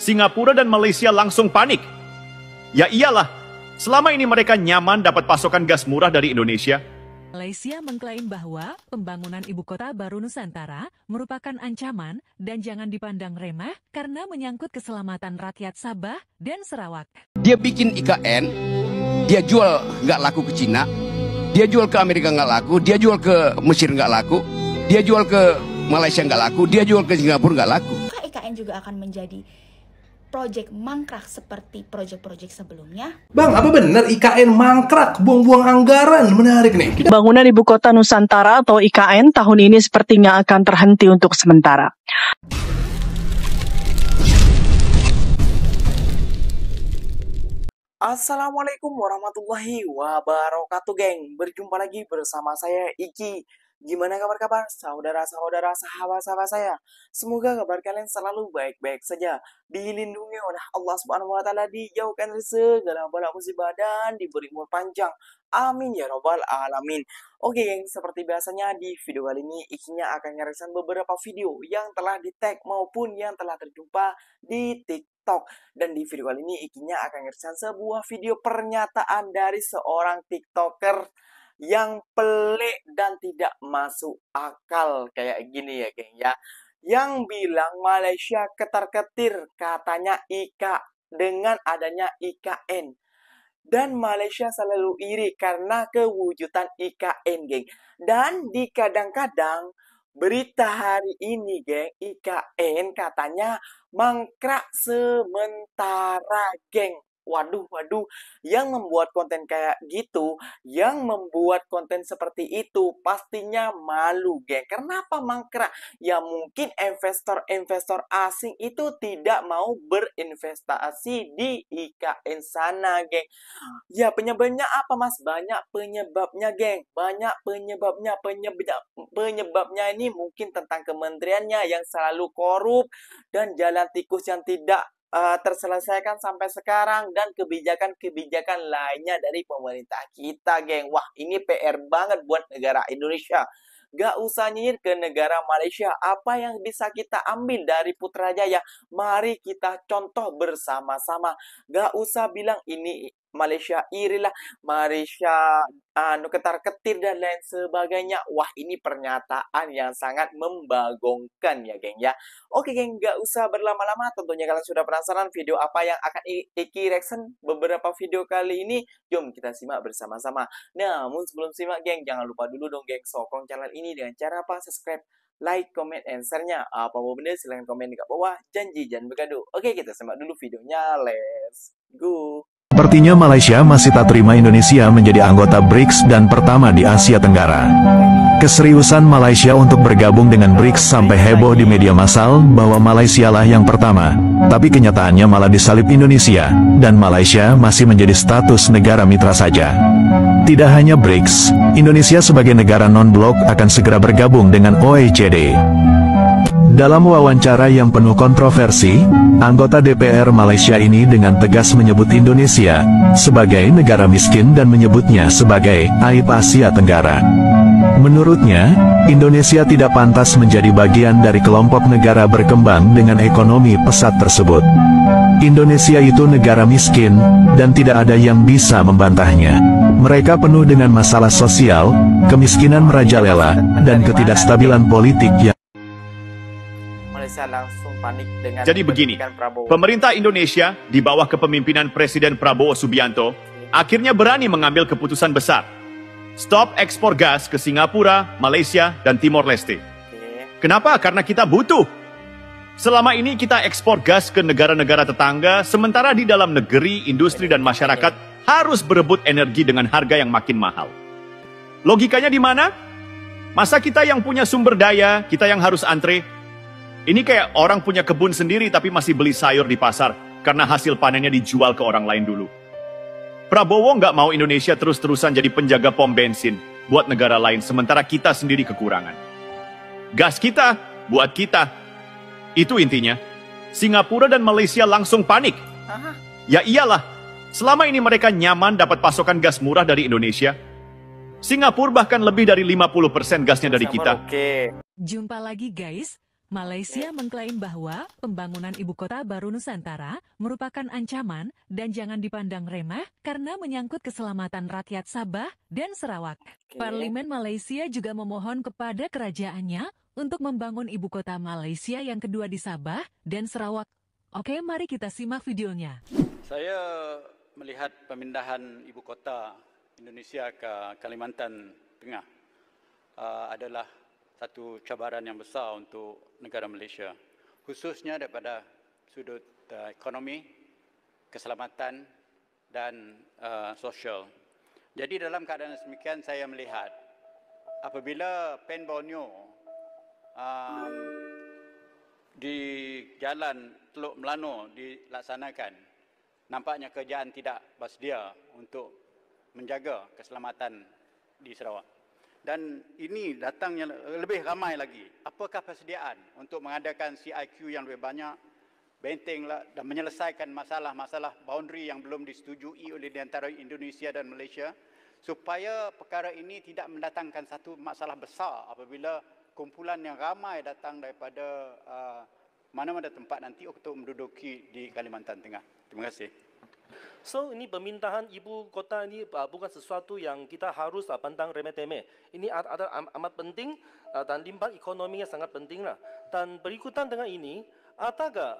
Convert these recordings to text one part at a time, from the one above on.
Singapura dan Malaysia langsung panik. Ya iyalah, selama ini mereka nyaman dapat pasokan gas murah dari Indonesia. Malaysia mengklaim bahwa pembangunan ibu kota baru Nusantara merupakan ancaman dan jangan dipandang remeh karena menyangkut keselamatan rakyat Sabah dan Sarawak. Dia bikin IKN, dia jual nggak laku ke Cina, dia jual ke Amerika nggak laku, dia jual ke Mesir nggak laku, dia jual ke Malaysia nggak laku, dia jual ke Singapura nggak laku. IKN juga akan menjadi proyek mangkrak seperti proyek-proyek sebelumnya. Bang, apa benar IKN mangkrak, buang-buang anggaran? Menarik nih. Bangunan Ibu Kota Nusantara atau IKN tahun ini sepertinya akan terhenti untuk sementara. Assalamualaikum warahmatullahi wabarakatuh, geng. Berjumpa lagi bersama saya Iki. Gimana kabar saudara-saudara, sahabat-sahabat saya? Semoga kabar kalian selalu baik-baik saja, dilindungi oleh Allah Subhanahu wa taala, dijauhkan dari segala bala musibah dan diberi umur panjang. Amin ya robbal alamin. Oke, geng, seperti biasanya di video kali ini Ikinya akan ngereaksi beberapa video yang telah di-tag maupun yang telah terjumpa di TikTok. Dan di video kali ini Ikinya akan ngereaksi sebuah video pernyataan dari seorang TikToker yang pelik dan tidak masuk akal kayak gini ya, geng ya. Yang bilang Malaysia ketar-ketir katanya dengan adanya IKN. Dan Malaysia selalu iri karena kewujudan IKN, geng. Dan di kadang-kadang berita hari ini, geng, IKN katanya mangkrak sementara, geng. Waduh, yang membuat konten kayak gitu, yang membuat konten seperti itu pastinya malu, geng. Kenapa mangkrak? Ya mungkin investor-investor asing itu tidak mau berinvestasi di IKN sana, geng. Ya penyebabnya apa, Mas? Banyak penyebabnya, geng. Banyak penyebabnya. Penyebabnya ini mungkin tentang kementeriannya yang selalu korup dan jalan tikus yang tidak terselesaikan sampai sekarang, dan kebijakan-kebijakan lainnya dari pemerintah kita, geng. Wah, ini PR banget buat negara Indonesia. Gak usah nyinyir ke negara Malaysia. Apa yang bisa kita ambil dari Putrajaya? Mari kita contoh bersama-sama. Gak usah bilang ini Malaysia irilah, Malaysia ketar-ketir dan lain sebagainya. Wah, ini pernyataan yang sangat membagongkan ya, geng ya. Oke, geng, gak usah berlama-lama. Tentunya kalian sudah penasaran video apa yang akan Iki reaction beberapa video kali ini. Jom kita simak bersama-sama. Namun sebelum simak, geng, jangan lupa dulu dong, geng, sokong channel ini dengan cara apa? Subscribe, like, comment, and share-nya. Apa benda silahkan komen di bawah. Janji jangan bergaduh. Oke, kita simak dulu videonya. Let's go. Sepertinya Malaysia masih tak terima Indonesia menjadi anggota BRICS dan pertama di Asia Tenggara. Keseriusan Malaysia untuk bergabung dengan BRICS sampai heboh di media massal bahwa Malaysia lah yang pertama. Tapi kenyataannya malah disalip Indonesia, dan Malaysia masih menjadi status negara mitra saja. Tidak hanya BRICS, Indonesia sebagai negara non-blok akan segera bergabung dengan OECD. Dalam wawancara yang penuh kontroversi, anggota DPR Malaysia ini dengan tegas menyebut Indonesia sebagai negara miskin dan menyebutnya sebagai aib Asia Tenggara. Menurutnya, Indonesia tidak pantas menjadi bagian dari kelompok negara berkembang dengan ekonomi pesat tersebut. Indonesia itu negara miskin, dan tidak ada yang bisa membantahnya. Mereka penuh dengan masalah sosial, kemiskinan merajalela, dan ketidakstabilan politik yang langsung panik dengan Jadi begini, pemerintah Indonesia di bawah kepemimpinan Presiden Prabowo Subianto akhirnya berani mengambil keputusan besar. Stop ekspor gas ke Singapura, Malaysia, dan Timor Leste. Kenapa? Karena kita butuh. Selama ini kita ekspor gas ke negara-negara tetangga, sementara di dalam negeri, industri, dan masyarakat harus berebut energi dengan harga yang makin mahal. Logikanya di mana? Masa kita yang punya sumber daya, kita yang harus antre? Ini kayak orang punya kebun sendiri tapi masih beli sayur di pasar karena hasil panennya dijual ke orang lain dulu. Prabowo nggak mau Indonesia terus-terusan jadi penjaga pom bensin buat negara lain sementara kita sendiri kekurangan. Gas kita, buat kita. Itu intinya. Singapura dan Malaysia langsung panik. Ya iyalah, selama ini mereka nyaman dapat pasokan gas murah dari Indonesia. Singapura bahkan lebih dari 50% gasnya dari kita. Jumpa lagi guys. Malaysia mengklaim bahwa pembangunan ibu kota baru Nusantara merupakan ancaman dan jangan dipandang remeh karena menyangkut keselamatan rakyat Sabah dan Sarawak. Parlimen Malaysia juga memohon kepada kerajaannya untuk membangun ibu kota Malaysia yang kedua di Sabah dan Sarawak. Oke, mari kita simak videonya. Saya melihat pemindahan ibu kota Indonesia ke Kalimantan Tengah adalah satu cabaran yang besar untuk negara Malaysia, khususnya daripada sudut ekonomi, keselamatan dan sosial. Jadi dalam keadaan demikian saya melihat apabila PEN Borneo di jalan Teluk Melano dilaksanakan, nampaknya kerajaan tidak bersedia untuk menjaga keselamatan di Sarawak. Dan ini datangnya lebih ramai lagi. Apakah persediaan untuk mengadakan CIQ yang lebih banyak, bentenglah dan menyelesaikan masalah-masalah boundary yang belum disetujui oleh di antara Indonesia dan Malaysia, supaya perkara ini tidak mendatangkan satu masalah besar apabila kumpulan yang ramai datang daripada mana-mana tempat nanti untuk menduduki di Kalimantan Tengah. Terima kasih. So, ini pemindahan ibu kota ini bukan sesuatu yang kita harus pandang remeh-temeh. Ini ada amat penting dan limbah ekonominya sangat penting lah. Dan berikutan dengan ini, adakah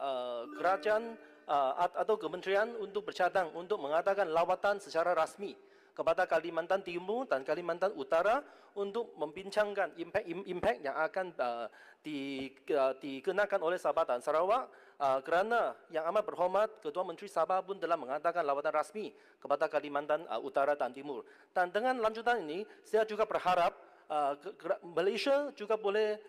kerajaan atau kementerian untuk bercadang untuk mengadakan lawatan secara rasmi kepada Kalimantan Timur dan Kalimantan Utara untuk membincangkan impak yang akan dikenakan oleh Sabah dan Sarawak, kerana yang amat berhormat Ketua Menteri Sabah pun telah mengadakan lawatan rasmi kepada Kalimantan Utara dan Timur. Dan dengan lanjutan ini, saya juga berharap Malaysia juga boleh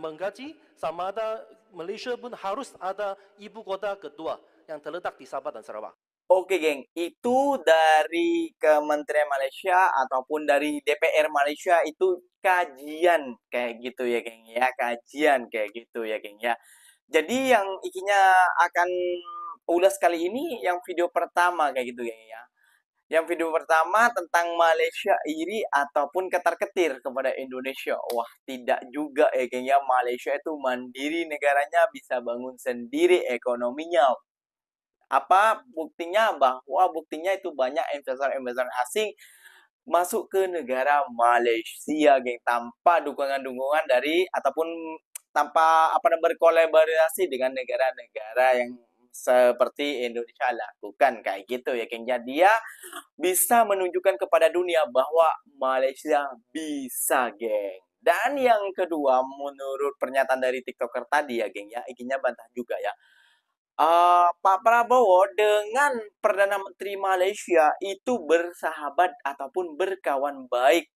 mengkaji sama ada Malaysia pun harus ada ibu kota kedua yang terletak di Sabah dan Sarawak. Oke geng, itu dari Kementerian Malaysia ataupun dari DPR Malaysia itu kajian kayak gitu ya geng ya, kajian kayak gitu ya geng ya. Jadi yang ikinya akan ulas kali ini yang video pertama kayak gitu geng ya. Yang video pertama tentang Malaysia iri ataupun ketar-ketir kepada Indonesia. Wah, tidak juga ya geng ya, Malaysia itu mandiri negaranya, bisa bangun sendiri ekonominya. Apa buktinya? Bahwa buktinya itu banyak investor-investor asing masuk ke negara Malaysia, geng, tanpa dukungan-dukungan dari ataupun tanpa berkolaborasi dengan negara-negara yang seperti Indonesia lakukan kayak gitu ya, geng. Jadi dia bisa menunjukkan kepada dunia bahwa Malaysia bisa, geng. Dan yang kedua, menurut pernyataan dari TikToker tadi ya, geng ya, ikinya bantah juga ya. Pak Prabowo dengan Perdana Menteri Malaysia itu bersahabat ataupun berkawan baik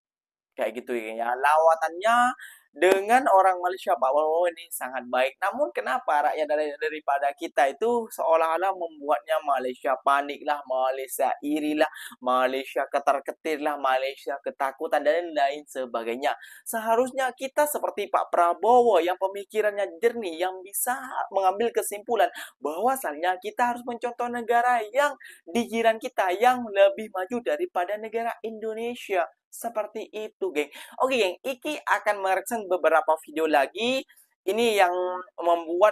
kayak gitu ya. Lawatannya dengan orang Malaysia, Pak Prabowo ini sangat baik. Namun kenapa rakyat daripada kita itu seolah-olah membuatnya Malaysia panik lah, Malaysia iri lah, Malaysia ketar-ketir lah, Malaysia ketakutan dan lain sebagainya. Seharusnya kita seperti Pak Prabowo yang pemikirannya jernih, yang bisa mengambil kesimpulan bahwasannya kita harus mencontoh negara yang di jiran kita yang lebih maju daripada negara Indonesia. Seperti itu, geng. Oke, geng. Iki akan mereaction beberapa video lagi. Ini yang membuat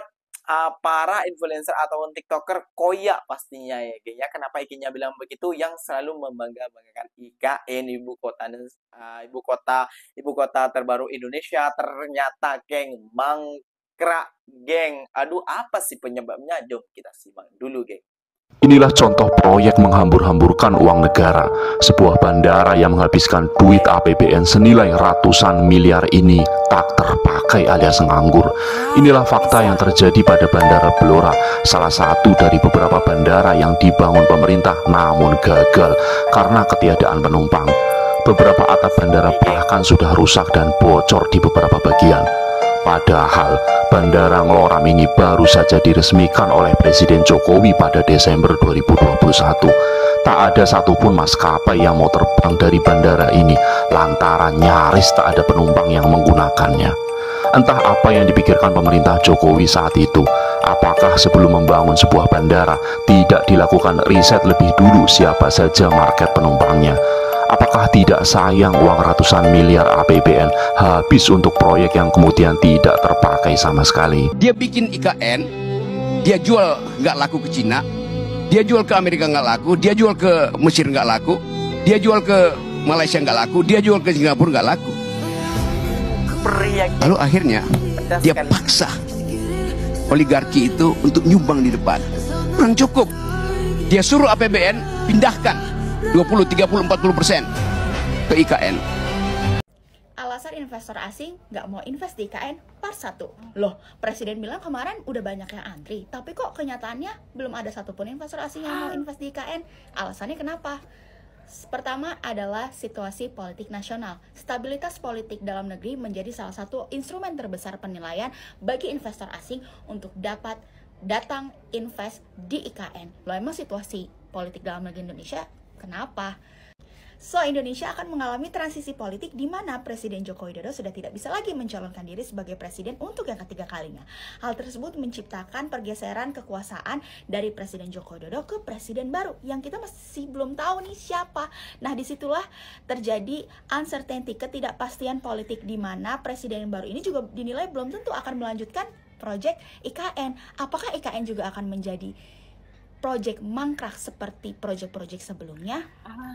para influencer atau TikToker koyak pastinya ya, geng. Ya, kenapa ikinya bilang begitu? Yang selalu membanggakan IKN ibu kota terbaru Indonesia. Ternyata, geng, mangkrak, geng. Aduh, apa sih penyebabnya? Jom kita simak dulu, geng. Inilah contoh proyek menghambur-hamburkan uang negara. Sebuah bandara yang menghabiskan duit APBN senilai ratusan miliar ini tak terpakai alias nganggur. Inilah fakta yang terjadi pada Bandara Blora, salah satu dari beberapa bandara yang dibangun pemerintah namun gagal karena ketiadaan penumpang. Beberapa atap bandara bahkan sudah rusak dan bocor di beberapa bagian. Padahal Bandara Ngeloram ini baru saja diresmikan oleh Presiden Jokowi pada Desember 2021. Tak ada satupun maskapai yang mau terbang dari bandara ini lantaran nyaris tak ada penumpang yang menggunakannya. Entah apa yang dipikirkan pemerintah Jokowi saat itu. Apakah sebelum membangun sebuah bandara tidak dilakukan riset lebih dulu siapa saja market penumpangnya? Apakah Apakah tidak sayang uang ratusan miliar APBN habis untuk proyek yang kemudian tidak terpakai sama sekali? Dia bikin IKN, dia jual nggak laku ke Cina, dia jual ke Amerika nggak laku, dia jual ke Mesir nggak laku, dia jual ke Malaysia nggak laku, dia jual ke Singapura nggak laku. Lalu akhirnya dia paksa oligarki itu untuk nyumbang di depan. Kurang cukup. Dia suruh APBN pindahkan 20, 30, 40% ke IKN. Alasan investor asing nggak mau invest di IKN part 1. Loh, Presiden bilang kemarin udah banyak yang antri, tapi kok kenyataannya belum ada satupun investor asing yang mau invest di IKN. Alasannya kenapa? Pertama adalah situasi politik nasional. Stabilitas politik dalam negeri menjadi salah satu instrumen terbesar penilaian bagi investor asing untuk dapat datang invest di IKN. Loh, emang situasi politik dalam negeri Indonesia kenapa? So, Indonesia akan mengalami transisi politik di mana Presiden Joko Widodo sudah tidak bisa lagi mencalonkan diri sebagai presiden untuk yang ketiga kalinya. Hal tersebut menciptakan pergeseran kekuasaan dari Presiden Joko Widodo ke presiden baru yang kita masih belum tahu nih siapa. Nah, disitulah terjadi uncertainty, ketidakpastian politik di mana presiden baru ini juga dinilai belum tentu akan melanjutkan proyek IKN. Apakah IKN juga akan menjadi proyek mangkrak seperti proyek-proyek sebelumnya?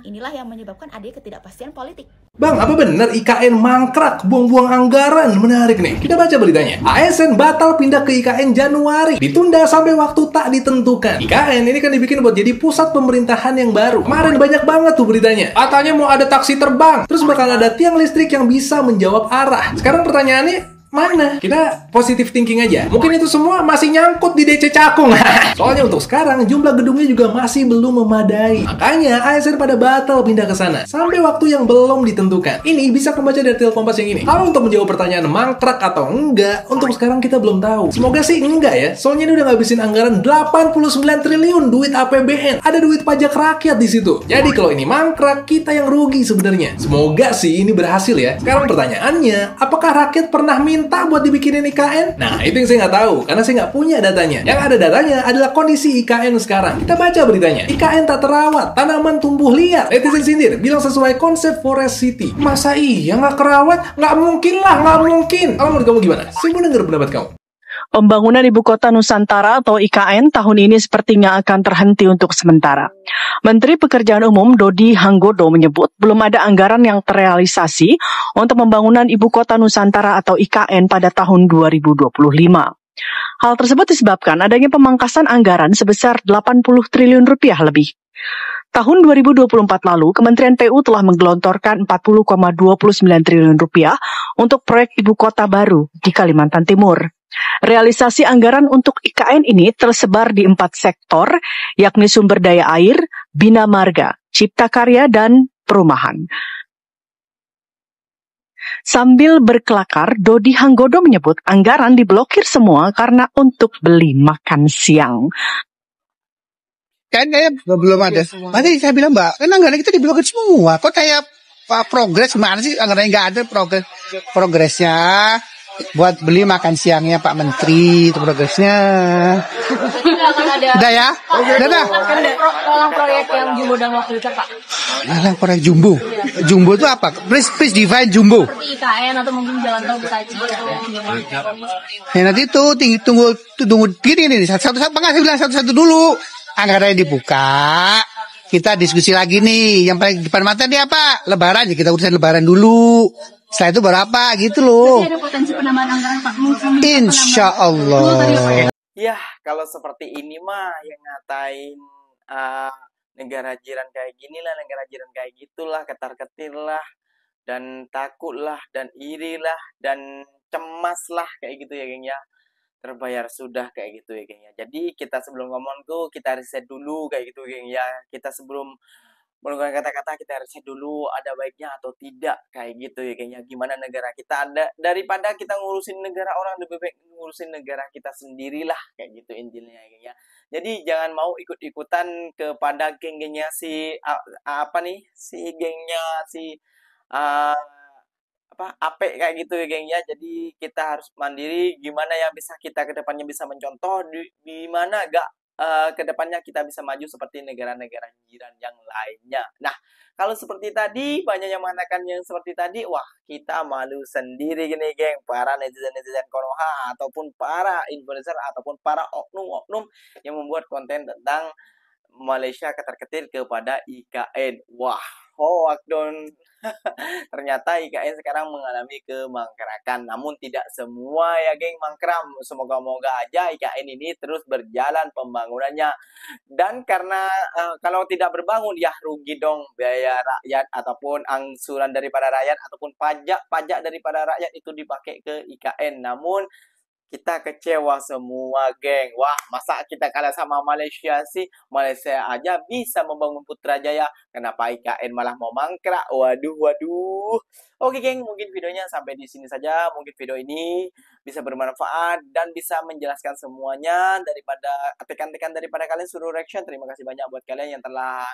Inilah yang menyebabkan adanya ketidakpastian politik. Bang, apa benar IKN mangkrak, buang-buang anggaran? Menarik nih. Kita baca beritanya. ASN batal pindah ke IKN Januari. Ditunda sampai waktu tak ditentukan. IKN ini kan dibikin buat jadi pusat pemerintahan yang baru. Kemarin banyak banget tuh beritanya. Katanya mau ada taksi terbang. Terus bakal ada tiang listrik yang bisa menjawab arah. Sekarang pertanyaannya, mana? Kita positive thinking aja. Mungkin itu semua masih nyangkut di DC Cakung. Soalnya untuk sekarang jumlah gedungnya juga masih belum memadai. Makanya ASN pada batal pindah ke sana sampai waktu yang belum ditentukan. Ini bisa membaca dari Tel Kompas yang ini. Kalau untuk menjawab pertanyaan mangkrak atau enggak, untuk sekarang kita belum tahu. Semoga sih enggak ya. Soalnya ini udah ngabisin anggaran 89 triliun duit APBN. Ada duit pajak rakyat di situ. Jadi kalau ini mangkrak, kita yang rugi sebenarnya. Semoga sih ini berhasil ya. Sekarang pertanyaannya, apakah rakyat pernah minta buat dibikinin IKN? Nah, itu yang saya nggak tahu, karena saya nggak punya datanya. Yang ada datanya adalah kondisi IKN sekarang. Kita baca beritanya. IKN tak terawat, tanaman tumbuh liar. Netizen sindir, bilang sesuai konsep Forest City. Masa iya nggak kerawat? Nggak mungkin lah, nggak mungkin. Kalau menurut kamu gimana? Saya mau denger pendapat kamu. Pembangunan Ibu Kota Nusantara atau IKN tahun ini sepertinya akan terhenti untuk sementara. Menteri Pekerjaan Umum Dodi Hanggodo menyebut belum ada anggaran yang terrealisasi untuk pembangunan Ibu Kota Nusantara atau IKN pada tahun 2025. Hal tersebut disebabkan adanya pemangkasan anggaran sebesar 80 triliun rupiah lebih. Tahun 2024 lalu, Kementerian PU telah menggelontorkan 40,29 triliun rupiah untuk proyek Ibu Kota baru di Kalimantan Timur. Realisasi anggaran untuk IKN ini tersebar di 4 sektor, yakni sumber daya air, bina marga, cipta karya, dan perumahan. Sambil berkelakar, Dodi Hanggodo menyebut anggaran diblokir semua karena untuk beli makan siang. Kan belum ada. Berarti saya bilang, Mbak, kan anggaran kita diblokir semua. Kok kayak progres mana sih? Anggarannya nggak ada progresnya. Buat beli makan siangnya Pak Menteri, itu progresnya. Udah ya? Udah dah. Lelang proyek yang jumbo dan waktu itu Pak. Lelang proyek jumbo. Jumbo itu apa? Please define jumbo. Seperti IKN atau mungkin jalan tol Bekasi. Ya nanti itu tunggu gini satu-satu dulu. Anggarannya dibuka. Kita diskusi lagi nih. Yang paling depan mata dia apa? Lebaran, ya kita urusan lebaran dulu. Setelah itu berapa gitu loh. Jadi ada potensi penambahan anggaran Pak. Insya Allah. Ya, kalau seperti ini mah yang ngatain negara jiran kayak gini lah, negara jiran kayak gitulah, ketar-ketir lah, dan takut lah, dan iri lah, dan cemas lah, kayak gitu ya geng ya. Terbayar sudah kayak gitu ya geng ya. Jadi kita sebelum ngomong tuh kita riset dulu kayak gitu geng ya. Kita sebelum menggunakan kata-kata kita riset dulu ada baiknya atau tidak kayak gitu ya geng ya. Gimana negara kita ada, daripada kita ngurusin negara orang, lebih baik ngurusin negara kita sendirilah kayak gitu intinya ya geng ya. Jadi jangan mau ikut-ikutan kepada geng-gengnya si apik kayak gitu ya geng ya. Jadi kita harus mandiri, gimana yang bisa kita kedepannya bisa mencontoh, di mana gak kedepannya kita bisa maju seperti negara-negara jiran yang lainnya. Nah, kalau seperti tadi, banyak yang mengatakan yang seperti tadi, wah kita malu sendiri gini geng, para netizen-netizen Konoha, ataupun para influencer, ataupun para oknum-oknum yang membuat konten tentang Malaysia ketar-ketir kepada IKN. Wah, hoak dong. Ternyata IKN sekarang mengalami kemangkrakan. Namun tidak semua ya geng mangkram. Semoga-moga aja IKN ini terus berjalan pembangunannya. Dan karena kalau tidak berbangun ya rugi dong biaya rakyat ataupun angsuran daripada rakyat ataupun pajak daripada rakyat itu dipakai ke IKN. Namun kita kecewa semua, geng. Wah, masa kita kalah sama Malaysia sih? Malaysia aja bisa membangun Putrajaya. Kenapa IKN malah mau mangkrak? Waduh, waduh. Oke, geng. Mungkin videonya sampai di sini saja. Mungkin video ini bisa bermanfaat dan bisa menjelaskan semuanya daripada tekan-tekan daripada kalian suruh reaction. Terima kasih banyak buat kalian yang telah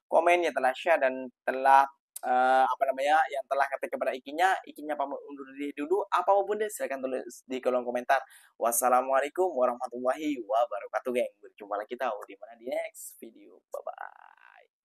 komen, yang telah share, dan telah yang telah ngetik kepada ikinya pamit undur diri dulu. Apapun deh silahkan tulis di kolom komentar. Wassalamualaikum warahmatullahi wabarakatuh, geng. Berjumpa lagi kita di next video. Bye bye.